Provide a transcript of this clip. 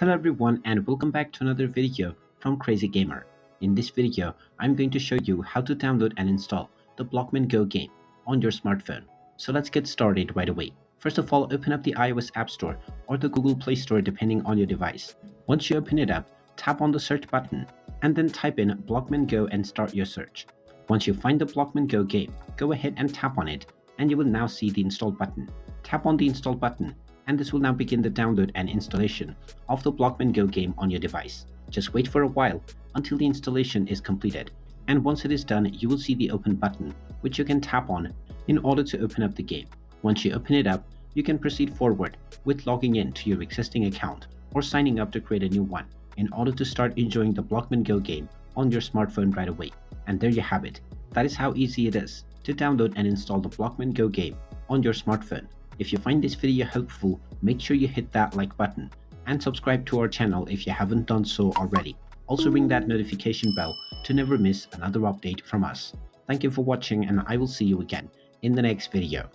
Hello everyone and welcome back to another video from Crazy Gamer. In this video, I'm going to show you how to download and install the Blockman Go game on your smartphone. So let's get started right away. First of all, open up the iOS App Store or the Google Play Store depending on your device. Once you open it up, tap on the search button and then type in Blockman Go and start your search. Once you find the Blockman Go game, go ahead and tap on it and you will now see the install button. Tap on the install button and this will now begin the download and installation of the Blockman Go game on your device. Just wait for a while until the installation is completed, and once it is done, you will see the open button which you can tap on in order to open up the game. Once you open it up, you can proceed forward with logging in to your existing account or signing up to create a new one in order to start enjoying the Blockman Go game on your smartphone right away. And there you have it. That is how easy it is to download and install the Blockman Go game on your smartphone. If you find this video helpful, make sure you hit that like button and subscribe to our channel if you haven't done so already. Also ring that notification bell to never miss another update from us. Thank you for watching and I will see you again in the next video.